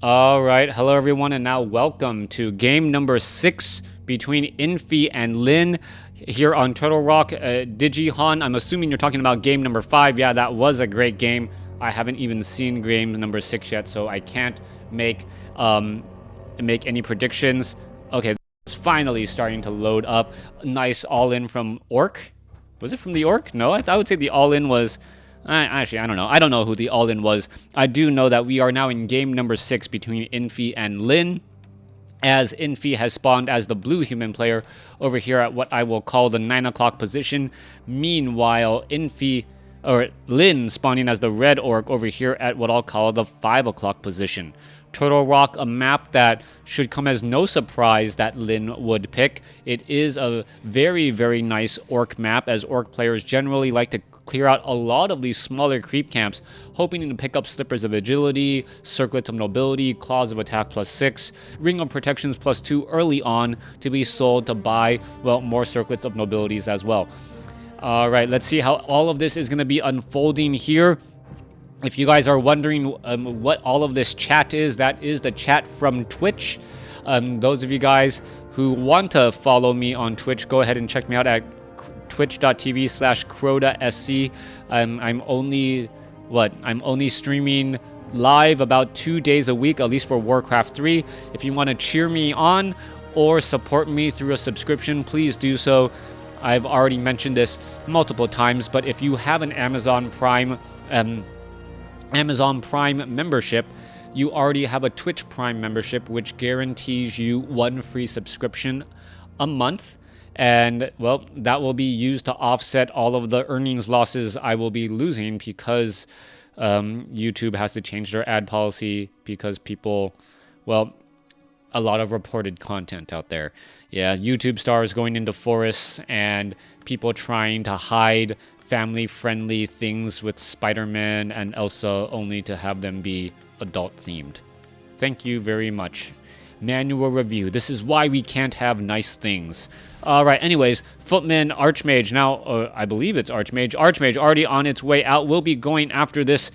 All right, hello everyone, and now welcome to game number 6 between Infi and Lin here on Turtle Rock. Digihan, I'm assuming you're talking about game number 5. Yeah, that was a great game. I haven't even seen game number 6 yet, so I can't make any predictions. Okay, it's finally starting to load up. Nice all-in from Orc. Was it from the Orc? No, I would say the all-in was... Actually, I don't know. I don't know who the all-in was. I do know that we are now in game number 6 between Infi and Lin, as Infi has spawned as the blue human player over here at what I will call the 9 o'clock position. Meanwhile, Lin spawning as the red orc over here at what I'll call the 5 o'clock position. Turtle Rock, a map that should come as no surprise that Lin would pick. It is a very, very nice orc map, as orc players generally like to clear out a lot of these smaller creep camps, hoping to pick up Slippers of Agility, Circlets of Nobility, Claws of Attack +6, Ring of Protections +2 early on to be sold to buy, well, more Circlets of Nobilities as well. All right, let's see how all of this is going to be unfolding here. If you guys are wondering what all of this chat is, that is the chat from Twitch. Those of you guys who want to follow me on Twitch, go ahead and check me out at twitch.tv/CrodaSC. I'm only streaming live about 2 days a week, at least for WarCraft 3. If you want to cheer me on or support me through a subscription, please do so. I've already mentioned this multiple times, but if you have an Amazon Prime membership, you already have a Twitch Prime membership, which guarantees you 1 free subscription a month. And, well, that will be used to offset all of the earnings losses I will be losing because YouTube has to change their ad policy because people, well, a lot of reported content out there. Yeah, YouTube stars going into forests and people trying to hide family-friendly things with Spider-Man and Elsa only to have them be adult-themed. Thank you very much. Manual review. This is why we can't have nice things. All right, anyways, Footman, Archmage. Now, I believe it's Archmage. Archmage already on its way out. We'll be going after this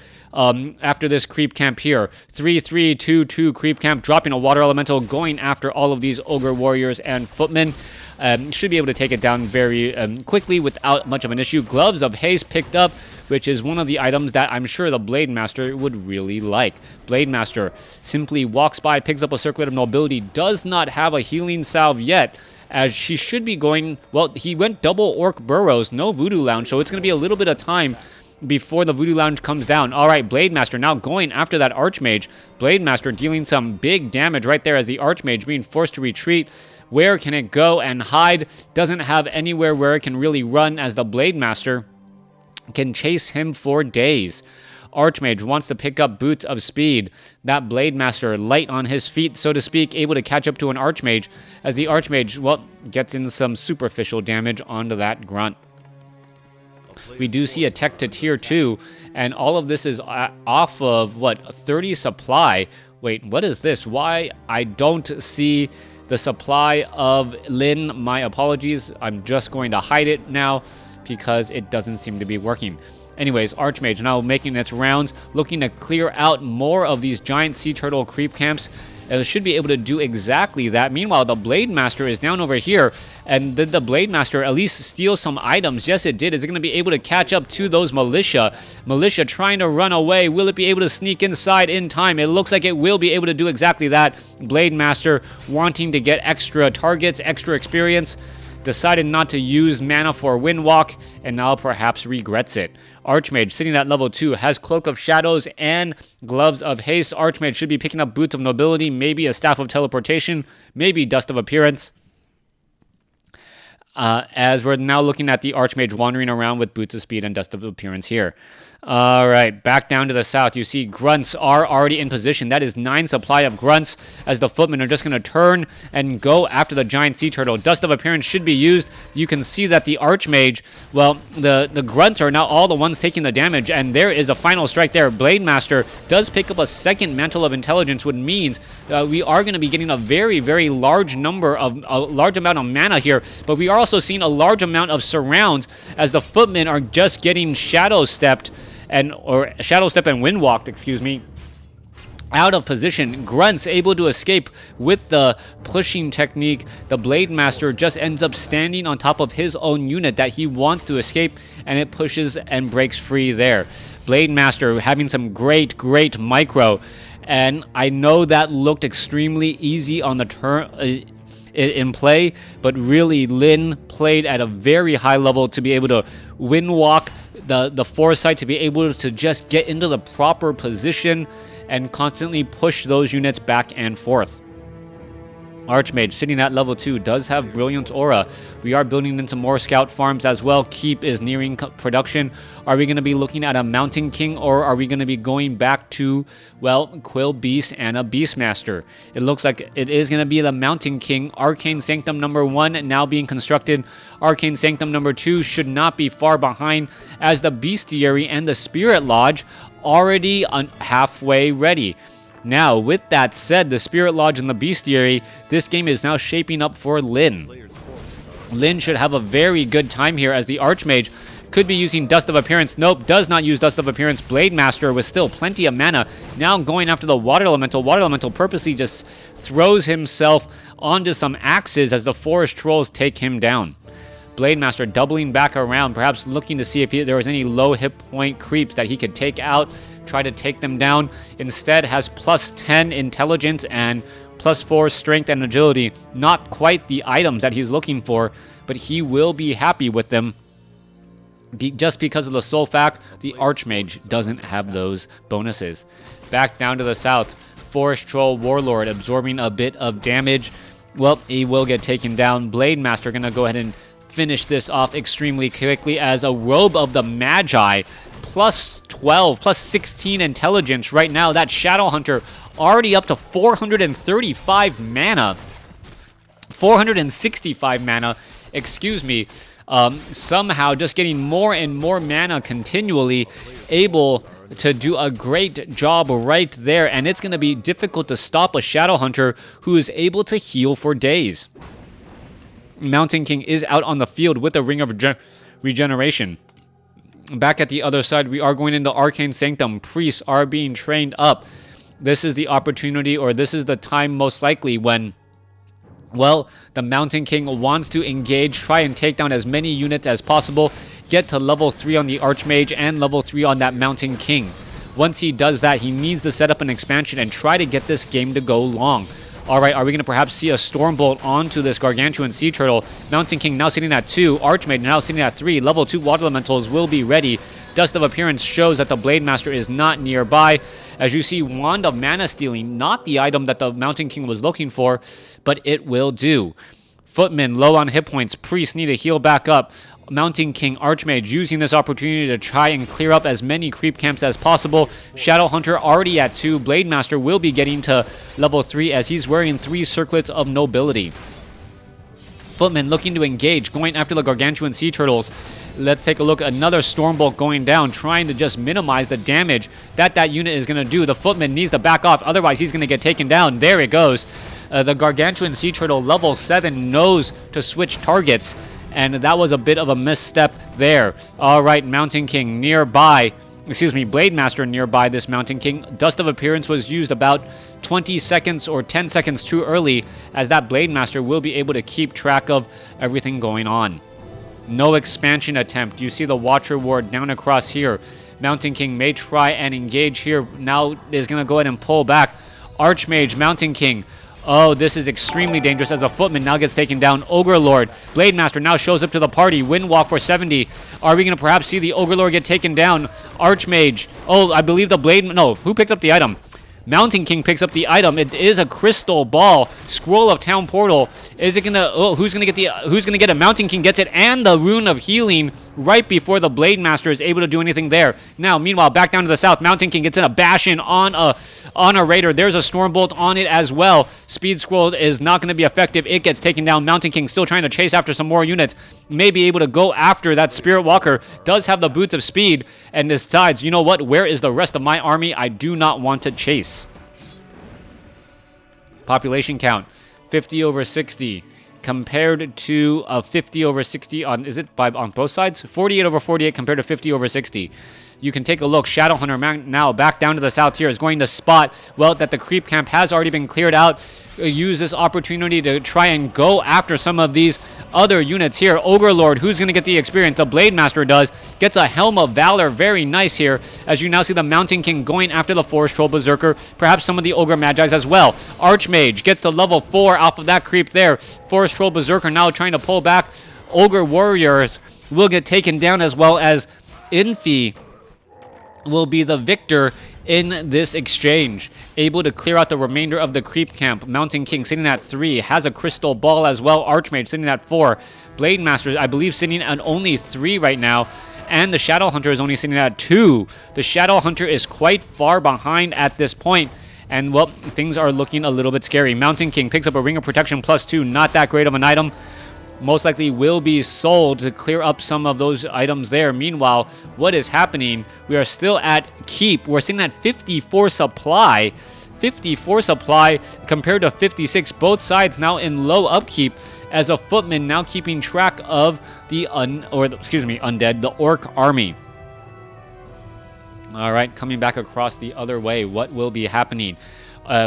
creep camp here. 3-3-2-2 creep camp, dropping a water elemental, going after all of these ogre warriors and footmen. Should be able to take it down very quickly without much of an issue. Gloves of Haste picked up, which is one of the items that I'm sure the Blade Master would really like. Blade Master simply walks by, picks up a Circlet of Nobility, does not have a healing salve yet, as she should be going... Well, he went double Orc Burrows, no Voodoo Lounge, so it's going to be a little bit of time before the Voodoo Lounge comes down. All right, Blade Master now going after that Archmage. Blade Master dealing some big damage right there as the Archmage being forced to retreat. Where can it go and hide? Doesn't have anywhere where it can really run, as the Blade Master can chase him for days. Archmage wants to pick up Boots of Speed. That Blade Master light on his feet, so to speak, able to catch up to an Archmage, as the Archmage, well, gets in some superficial damage onto that Grunt. We do see a tech to tier 2, and all of this is off of, what, 30 supply. Wait, what is this? Why I don't see the supply of Lin? My apologies. I'm just going to hide it now because it doesn't seem to be working. Anyways, Archmage now making its rounds, looking to clear out more of these giant sea turtle creep camps. It should be able to do exactly that. Meanwhile, the Blade Master is down over here, and did the Blade Master at least steal some items? Yes, it did. Is it going to be able to catch up to those militia? Militia trying to run away. Will it be able to sneak inside in time? It looks like it will be able to do exactly that. Blade Master wanting to get extra targets, extra experience, decided not to use mana for Windwalk, and now perhaps regrets it. Archmage sitting at level 2 has Cloak of Shadows and Gloves of Haste. Archmage should be picking up Boots of Nobility, maybe a Staff of Teleportation, maybe Dust of Appearance. As we're now looking at the Archmage wandering around with Boots of Speed and Dust of Appearance here. All right, back down to the south. You see Grunts are already in position. That is 9 supply of Grunts, as the Footmen are just going to turn and go after the giant sea turtle. Dust of Appearance should be used. You can see that the Archmage, well, the Grunts are now all the ones taking the damage, and there is a final strike there. Blade Master does pick up a second Mantle of Intelligence, which means we are going to be getting a very, very large amount of mana here, but we are also seeing a large amount of surrounds, as the Footmen are just getting Shadow Step and Windwalked, excuse me, out of position. Grunt's able to escape with the pushing technique. The Blade Master just ends up standing on top of his own unit that he wants to escape, and it pushes and breaks free there. Blade Master having some great micro, and I know that looked extremely easy on the turn in play, but really Lin played at a very high level to be able to wind walk the foresight, to be able to just get into the proper position and constantly push those units back and forth. Archmage sitting at level 2 does have Brilliance Aura. We are building into more scout farms as well. Keep is nearing production. Are we going to be looking at a Mountain King, or are we going to be going back to, well, Quill Beast and a Beastmaster? It looks like it is going to be the Mountain King. Arcane Sanctum number 1 now being constructed. Arcane Sanctum number 2 should not be far behind, as the Bestiary and the Spirit Lodge already halfway ready. Now, with that said, the Spirit Lodge and the Bestiary, this game is now shaping up for Lin. Lin should have a very good time here, as the Archmage could be using Dust of Appearance. Nope, does not use Dust of Appearance. Blade Master with still plenty of mana. Now going after the Water Elemental. Water Elemental purposely just throws himself onto some axes as the Forest Trolls take him down. Blade Master doubling back around, perhaps looking to see if there was any low hit point creeps that he could take out, try to take them down. Instead has plus 10 intelligence and plus 4 strength and agility. Not quite the items that he's looking for, but he will be happy with them. Just because of the sole fact the Archmage doesn't have those bonuses. Back down to the south, Forest Troll Warlord absorbing a bit of damage. Well, he will get taken down. Blade Master gonna go ahead and finish this off extremely quickly, as a Robe of the Magi, plus 12, plus 16 intelligence right now. That Shadow Hunter already up to 435 mana. 465 mana, excuse me. Somehow just getting more and more mana continually, able to do a great job right there, and it's going to be difficult to stop a Shadow Hunter who is able to heal for days. Mountain King is out on the field with a Ring of Regeneration. Back at the other side, we are going into Arcane Sanctum. Priests are being trained up. This is the opportunity, or this is the time most likely when, well, the Mountain King wants to engage, try and take down as many units as possible, get to level 3 on the Archmage and level 3 on that Mountain King. Once he does that, he needs to set up an expansion and try to get this game to go long. Alright, are we going to perhaps see a Stormbolt onto this Gargantuan Sea Turtle? Mountain King now sitting at 2. Archmage now sitting at 3. Level 2 Water Elementals will be ready. Dust of Appearance shows that the Blade Master is not nearby. As you see, Wand of Mana Stealing, not the item that the Mountain King was looking for, but it will do. Footman low on hit points. Priests need to heal back up. Mountain King, Archmage using this opportunity to try and clear up as many creep camps as possible. Shadow Hunter already at 2. Blade Master will be getting to level 3 as he's wearing 3 circlets of nobility. Footman looking to engage, going after the Gargantuan Sea Turtles. Let's take a look. Another Stormbolt going down, trying to just minimize the damage that unit is going to do. The Footman needs to back off, otherwise he's going to get taken down. There it goes. The Gargantuan Sea Turtle, level 7, knows to switch targets, and that was a bit of a misstep there. Alright, Mountain King nearby. Excuse me, Blade Master nearby this Mountain King. Dust of Appearance was used about 20 seconds or 10 seconds too early, as that Blade Master will be able to keep track of everything going on. No expansion attempt. You see the Watcher Ward down across here. Mountain King may try and engage here. Now is going to go ahead and pull back. Archmage, Mountain King. Oh, this is extremely dangerous as a Footman now gets taken down. Ogre Lord. Blade Master now shows up to the party. Windwalk for 70. Are we going to perhaps see the Ogre Lord get taken down? Archmage. Oh, I believe the Blade... No, who picked up the item? Mountain King picks up the item. It is a crystal ball. Scroll of Town Portal. Is it gonna... Oh, who's gonna get the... Who's gonna get it? Mountain King gets it, and the Rune of Healing right before the Blade Master is able to do anything there. Now, meanwhile, back down to the south, Mountain King gets in a bash in on a Raider. There's a Stormbolt on it as well. Speed Scroll is not going to be effective. It gets taken down. Mountain King still trying to chase after some more units. May be able to go after that Spirit Walker. Does have the Boots of Speed, and decides, you know what? Where is the rest of my army? I do not want to chase. Population count, 50 over 60. Compared to a 50 over 60 on, is it on both sides? 48 over 48 compared to 50 over 60. you can take a look. Shadowhunter now back down to the south here is going to spot, well, that the creep camp has already been cleared out. Use this opportunity to try and go after some of these other units here. Ogre Lord, who's going to get the experience? The Blade Master does. Gets a Helm of Valor. Very nice here, as you now see the Mountain King going after the Forest Troll Berserker. Perhaps some of the Ogre Magi's as well. Archmage gets to level 4 off of that creep there. Forest Troll Berserker now trying to pull back. Ogre Warriors will get taken down, as well as Infi will be the victor in this exchange, able to clear out the remainder of the creep camp. Mountain King sitting at 3, has a crystal ball as well. Archmage sitting at 4. Blade Master, I believe, sitting at only 3 right now, and the Shadow Hunter is only sitting at 2. The Shadow Hunter is quite far behind at this point, and well, things are looking a little bit scary. Mountain King picks up a Ring of Protection +2, not that great of an item. Most likely will be sold to clear up some of those items there. Meanwhile, what is happening? We are still at keep. We're sitting at 54 supply. 54 supply compared to 56. Both sides now in low upkeep, as a footman now keeping track of the undead, the orc army. All right, coming back across the other way. What will be happening?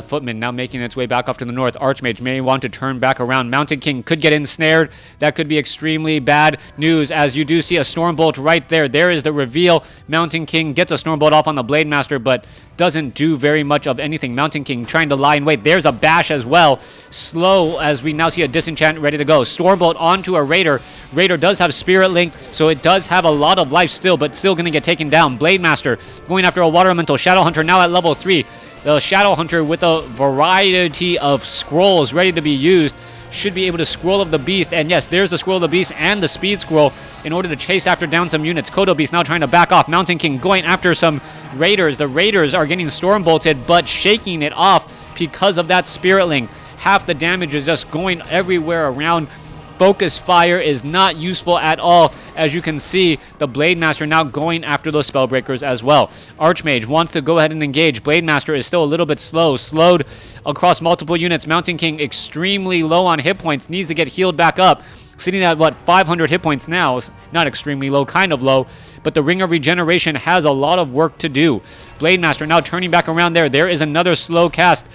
Footman now making its way back off to the north. Archmage may want to turn back around. Mountain King could get ensnared. That could be extremely bad news, as you do see a Stormbolt right there. There is the reveal. Mountain King gets a Stormbolt off on the Blade Master, but doesn't do very much of anything. Mountain King trying to lie in wait. There's a bash as well. Slow, as we now see a Disenchant ready to go. Stormbolt onto a Raider. Raider does have Spirit Link, so it does have a lot of life still, but still going to get taken down. Blade Master going after a Water Elemental. Shadow Hunter now at level 3. The Shadow Hunter, with a variety of scrolls ready to be used, should be able to Scroll of the Beast. And yes, there's the Scroll of the Beast and the Speed Scroll in order to chase after down some units. Kodo Beast now trying to back off. Mountain King going after some Raiders. The Raiders are getting Storm Bolted, but shaking it off because of that Spirit Link. Half the damage is just going everywhere around. Focus Fire is not useful at all. As you can see, the Blade Master now going after those Spellbreakers as well. Archmage wants to go ahead and engage. Blade Master is still a little bit slowed across multiple units. Mountain King extremely low on hit points, needs to get healed back up. Sitting at, 500 hit points now. Not extremely low, kind of low, but the Ring of Regeneration has a lot of work to do. Blade Master now turning back around there. There is another slow cast.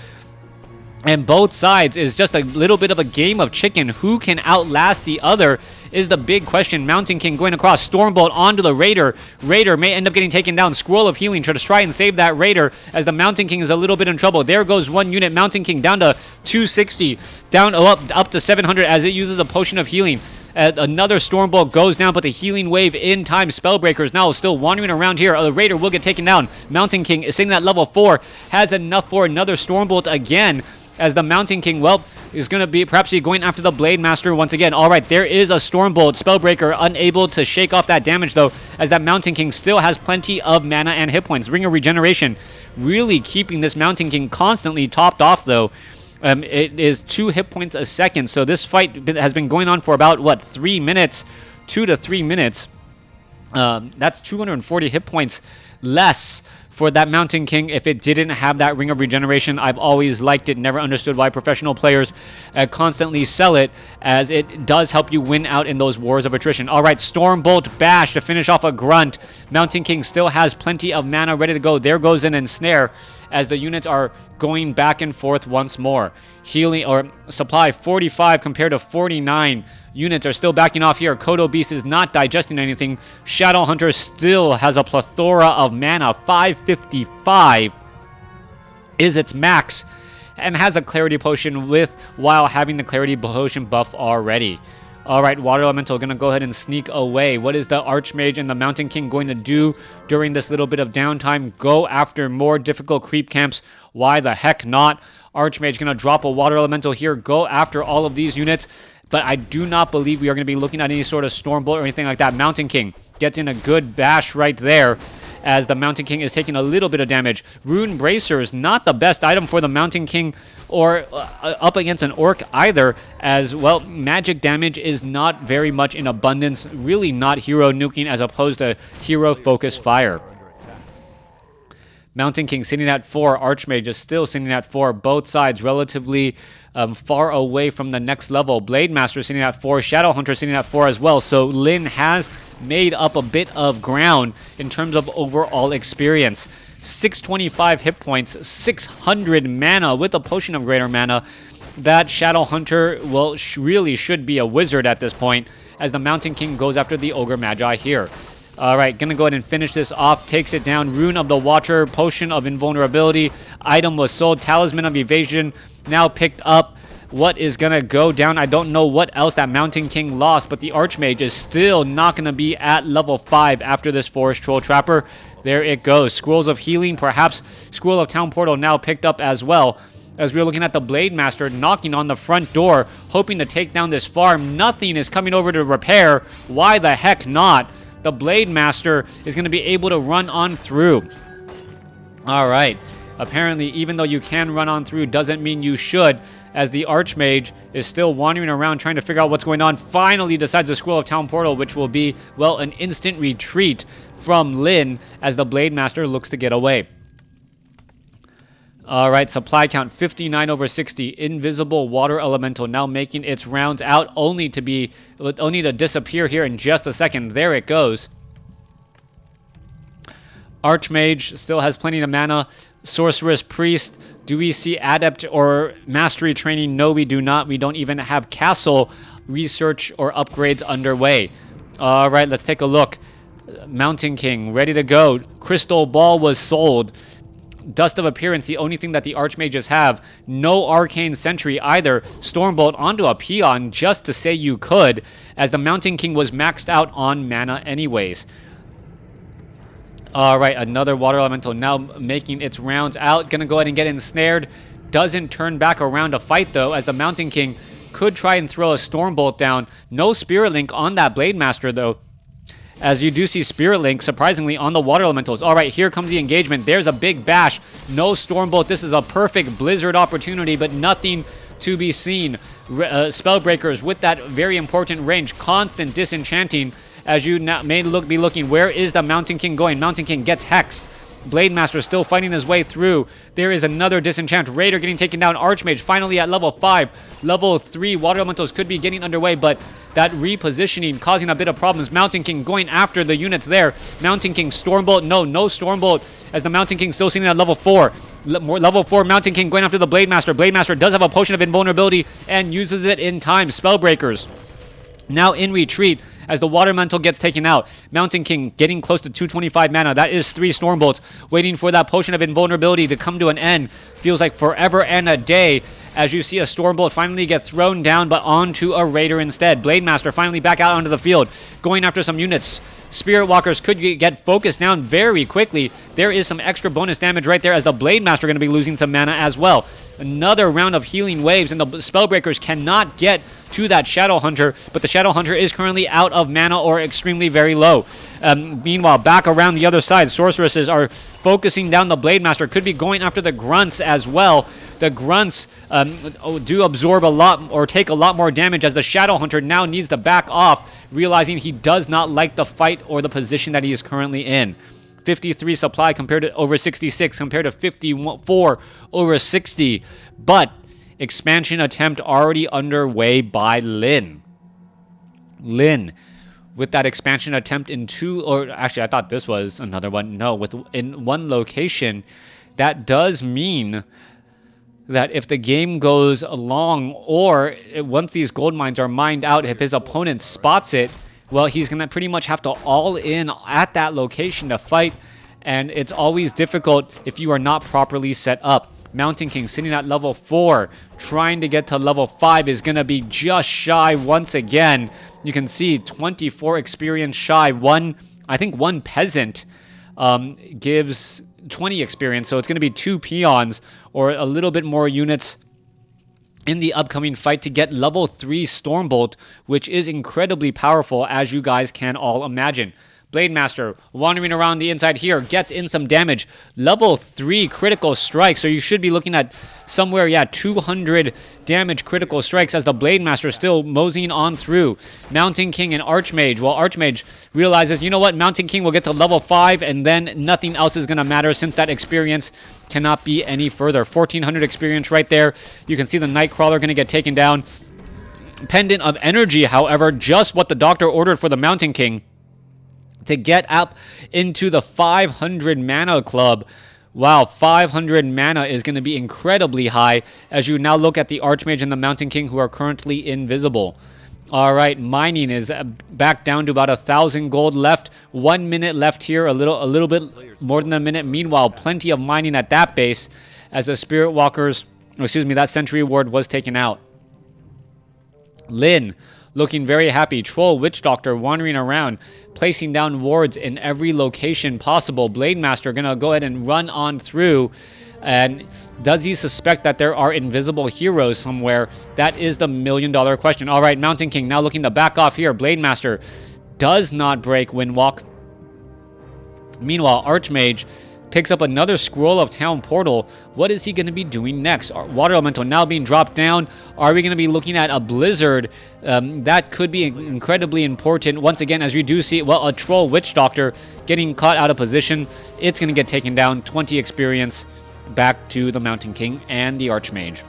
And both sides is just a little bit of a game of chicken. Who can outlast the other is the big question. Mountain King going across. Stormbolt onto the Raider. Raider may end up getting taken down. Scroll of Healing to try and save that Raider, as the Mountain King is a little bit in trouble. There goes one unit. Mountain King down to 260. Down up to 700 as it uses a Potion of Healing. Another Stormbolt goes down, but the Healing Wave in time. Spellbreakers now still wandering around here. The Raider will get taken down. Mountain King is sitting at level 4. Has enough for another Stormbolt again, as the Mountain King, well, is going to be perhaps going after the Blade Master once again. All right, there is a Stormbolt. Spellbreaker unable to shake off that damage, though, as that Mountain King still has plenty of mana and hit points. Ring of Regeneration really keeping this Mountain King constantly topped off, though. It is 2 hit points a second, so this fight has been going on for about, 3 minutes? 2 to 3 minutes. That's 240 hit points less for that Mountain King if it didn't have that Ring of Regeneration. I've always liked it, never understood why professional players constantly sell it, as it does help you win out in those wars of attrition. All right, Stormbolt Bash to finish off a Grunt. Mountain King still has plenty of mana ready to go. There goes an Ensnare, as the units are going back and forth once more. Healing, or supply 45 compared to 49. Units are still backing off here. Kodo Beast is not digesting anything. Shadow Hunter still has a plethora of mana. 555 is its max, and has a Clarity Potion while having the Clarity Potion buff already. All right, Water Elemental going to go ahead and sneak away. What is the Archmage and the Mountain King going to do during this little bit of downtime? Go after more difficult creep camps. Why the heck not? Archmage going to drop a Water Elemental here. Go after all of these units. But I do not believe we are going to be looking at any sort of Stormbolt or anything like that. Mountain King gets in a good bash right there, as the Mountain King is taking a little bit of damage. Rune Bracers, not the best item for the Mountain King, or up against an Orc either, as, well, magic damage is not very much in abundance. Really not hero nuking as opposed to hero focus fire. Mountain King sitting at 4. Archmage is still sitting at 4. Both sides relatively far away from the next level. Blade Master sitting at 4. Shadowhunter sitting at 4 as well. So Lin has made up a bit of ground in terms of overall experience. 625 hit points, 600 mana with a Potion of Greater Mana. That Shadowhunter, well, really should be a wizard at this point, as the Mountain King goes after the Ogre Magi here. All right, gonna go ahead and finish this off. Takes it down. Rune of the Watcher, Potion of Invulnerability. Item was sold. Talisman of Evasion now picked up. What is gonna go down? I don't know what else that Mountain King lost, but the Archmage is still not gonna be at level 5 after this Forest Troll Trapper. There it goes. Scrolls of Healing, perhaps Scroll of Town Portal now picked up as well. As we're looking at the Blade Master knocking on the front door, hoping to take down this farm. Nothing is coming over to repair. Why the heck not? The Blade Master is going to be able to run on through. All right. Apparently, even though you can run on through, doesn't mean you should, as the Archmage is still wandering around trying to figure out what's going on. Finally decides to Scroll of Town Portal, which will be, well, an instant retreat from Lin as the Blade Master looks to get away. All right, supply count 59 over 60. Invisible Water Elemental now making its rounds out, only to disappear here in just a second. There it goes. Archmage still has plenty of mana. Sorceress Priest. Do we see Adept or Mastery training? No, we do not. We don't even have Castle research or upgrades underway. All right, let's take a look. Mountain King, ready to go. Crystal Ball was sold. Dust of Appearance, the only thing that the Archmages have. No Arcane Sentry either. Stormbolt onto a Peon just to say you could, as the Mountain King was maxed out on mana anyways. Alright, another Water Elemental now making its rounds out. Gonna go ahead and get ensnared. Doesn't turn back around to fight though, as the Mountain King could try and throw a Stormbolt down. No Spirit Link on that Blade Master though, as you do see Spirit Link, surprisingly, on the Water Elementals. All right, here comes the engagement. There's a big bash. No Stormbolt. This is a perfect Blizzard opportunity, but nothing to be seen. Spellbreakers with that very important range. Constant disenchanting, as you now may be looking. Where is the Mountain King going? Mountain King gets hexed. Blade Master still fighting his way through. There is another disenchant. Raider getting taken down. Archmage finally at level 5. Level 3 Water Elementals could be getting underway, but that repositioning causing a bit of problems. Mountain King going after the units there. Mountain King Stormbolt. No Stormbolt, as the Mountain King still sitting at level 4. Level 4 Mountain King going after the Blade Master. Blade Master does have a Potion of Invulnerability and uses it in time. Spellbreakers now in retreat as the Water Elemental gets taken out. Mountain King getting close to 225 mana. That is 3 Stormbolts, waiting for that Potion of Invulnerability to come to an end. Feels like forever and a day, as you see a Stormbolt finally get thrown down, but onto a Raider instead. Blade Master finally back out onto the field, going after some units. Spirit Walkers could get focused down very quickly. There is some extra bonus damage right there, as the Blade Master going to be losing some mana as well. Another round of healing waves, and the Spellbreakers cannot get to that Shadowhunter, but the Shadowhunter is currently out of mana or extremely very low. Meanwhile, back around the other side, Sorceresses are focusing down the Blade Master. Could be going after the Grunts as well. The Grunts do absorb a lot or take a lot more damage, as the Shadowhunter now needs to back off, realizing he does not like the fight or the position that he is currently in. 53 supply compared to over 66, compared to 54 over 60. But expansion attempt already underway by Lin. Lin, with that expansion attempt in 2, or actually I thought this was another one. No, in 1 location, that does mean that if the game goes along, or once these gold mines are mined out, if his opponent spots it, well, he's going to pretty much have to all in at that location to fight, and it's always difficult if you are not properly set up. Mountain King sitting at level 4, trying to get to level 5 is going to be just shy once again. You can see 24 experience shy. I think one peasant gives 20 experience, so it's going to be 2 peons or a little bit more units in the upcoming fight to get level 3 Stormbolt, which is incredibly powerful, as you guys can all imagine. Blade Master wandering around the inside here, gets in some damage. Level 3 critical strike, so you should be looking at somewhere, 200 damage critical strikes as the Blade Master still moseying on through. Mountain King and Archmage. Well, Archmage realizes, you know what, Mountain King will get to level 5 and then nothing else is going to matter since that experience cannot be any further. 1400 experience right there. You can see the Nightcrawler going to get taken down. Pendant of Energy, however, just what the doctor ordered for the Mountain King to get up into the 500 mana club. Wow, 500 mana is going to be incredibly high as you now look at the Archmage and the Mountain King, who are currently invisible. All right, mining is back down to about 1,000 gold left. 1 minute left here, a little bit more than a minute. Meanwhile, plenty of mining at that base as the Spirit Walkers, that Sentry Ward was taken out. Lynn looking very happy. Troll Witch Doctor wandering around, placing down wards in every location possible. Blade Master gonna go ahead and run on through. And does he suspect that there are invisible heroes somewhere? That is the million-dollar question. All right, Mountain King now looking to back off here. Blade Master does not break Windwalk. Meanwhile, Archmage picks up another Scroll of Town Portal. What is he going to be doing next? Water Elemental now being dropped down. Are we going to be looking at a Blizzard? That could be incredibly important. Once again, as we do see, well, a Troll Witch Doctor getting caught out of position. It's going to get taken down. 20 experience back to the Mountain King and the Archmage.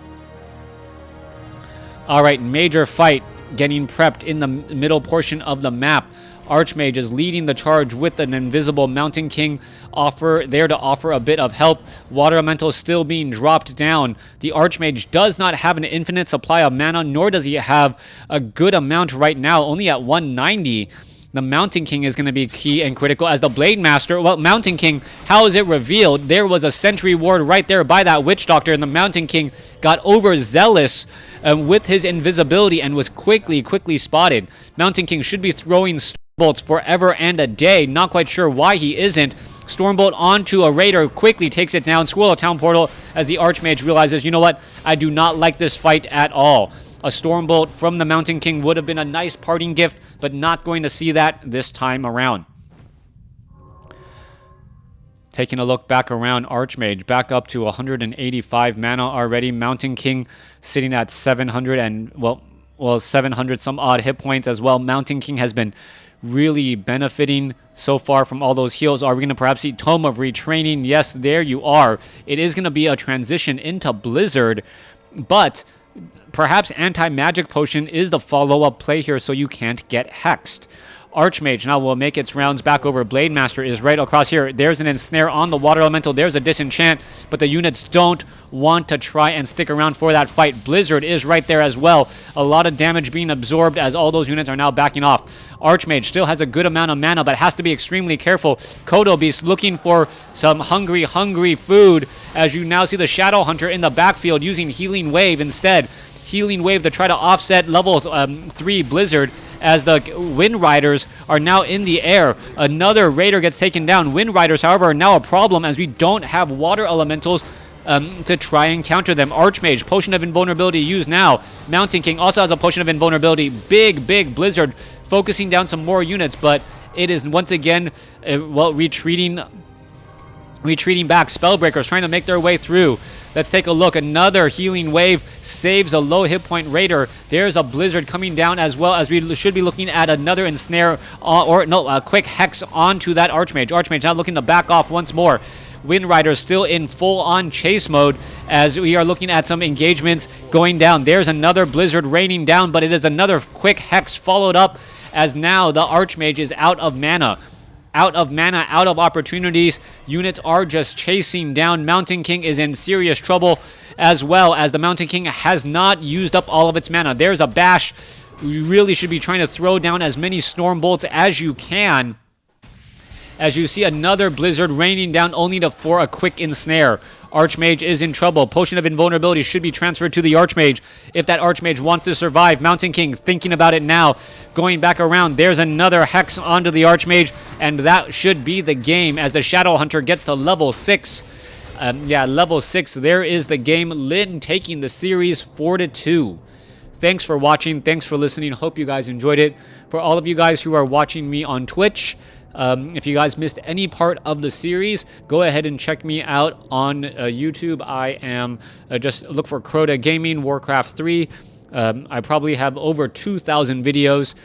All right, major fight getting prepped in the middle portion of the map. Archmage is leading the charge with an invisible Mountain King there to offer a bit of help. Water Elemental still being dropped down. The Archmage does not have an infinite supply of mana, nor does he have a good amount right now, only at 190. The Mountain King is going to be key and critical as the Blade Master. Well, Mountain King, how is it revealed? There was a Sentry Ward right there by that Witch Doctor, and the Mountain King got overzealous with his invisibility and was quickly spotted. Mountain King should be throwing Stormbolts forever and a day. Not quite sure why he isn't. Stormbolt onto a Raider, quickly takes it down. Scroll of Town Portal as the Archmage realizes, you know what? I do not like this fight at all. A Stormbolt from the Mountain King would have been a nice parting gift, but not going to see that this time around. Taking a look back around, Archmage back up to 185 mana already. Mountain King sitting at 700 and, well, 700 some odd hit points as well. Mountain King has been really benefiting so far from all those heals. Are we going to perhaps see Tome of Retraining? Yes, there you are. It is going to be a transition into Blizzard, but perhaps Anti-Magic Potion is the follow-up play here so you can't get hexed. Archmage now will make its rounds back over. Blade Master is right across here. There's an Ensnare on the Water Elemental. There's a Disenchant, but the units don't want to try and stick around for that fight. Blizzard is right there as well. A lot of damage being absorbed as all those units are now backing off. Archmage still has a good amount of mana, but has to be extremely careful. Kodo Beast looking for some hungry food as you now see the Shadow Hunter in the backfield using Healing Wave instead. Healing Wave to try to offset level 3 Blizzard as the Wind Riders are now in the air. Another Raider gets taken down. Wind Riders, however, are now a problem as we don't have Water Elementals to try and counter them. Archmage, Potion of Invulnerability used now. Mountain King also has a Potion of Invulnerability. Big Blizzard focusing down some more units, but it is once again, retreating back. Spellbreakers trying to make their way through. Let's take a look. Another Healing Wave saves a low hit point Raider. There's a Blizzard coming down as well as we should be looking at another Ensnare a quick Hex onto that Archmage. Archmage now looking to back off once more. Wind Rider still in full-on chase mode as we are looking at some engagements going down. There's another Blizzard raining down, but it is another quick Hex followed up as now the Archmage is out of mana. Out of opportunities. Units are just chasing down. Mountain King is in serious trouble as well as the Mountain King has not used up all of its mana. There's a Bash. You really should be trying to throw down as many Storm Bolts as you can. As you see another Blizzard raining down only for a quick Ensnare. Archmage is in trouble. Potion of Invulnerability should be transferred to the Archmage if that Archmage wants to survive. Mountain King thinking about it now. Going back around, there's another Hex onto the Archmage, and that should be the game as the Shadow Hunter gets to level 6. Level 6. There is the game. Lynn taking the series 4-2. Thanks for watching. Thanks for listening. Hope you guys enjoyed it. For all of you guys who are watching me on Twitch, If you guys missed any part of the series, go ahead and check me out on YouTube. I am just look for Crota Gaming Warcraft 3. I probably have over 2,000 videos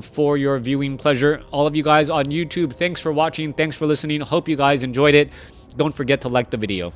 for your viewing pleasure. All of you guys on YouTube, thanks for watching. Thanks for listening. Hope you guys enjoyed it. Don't forget to like the video.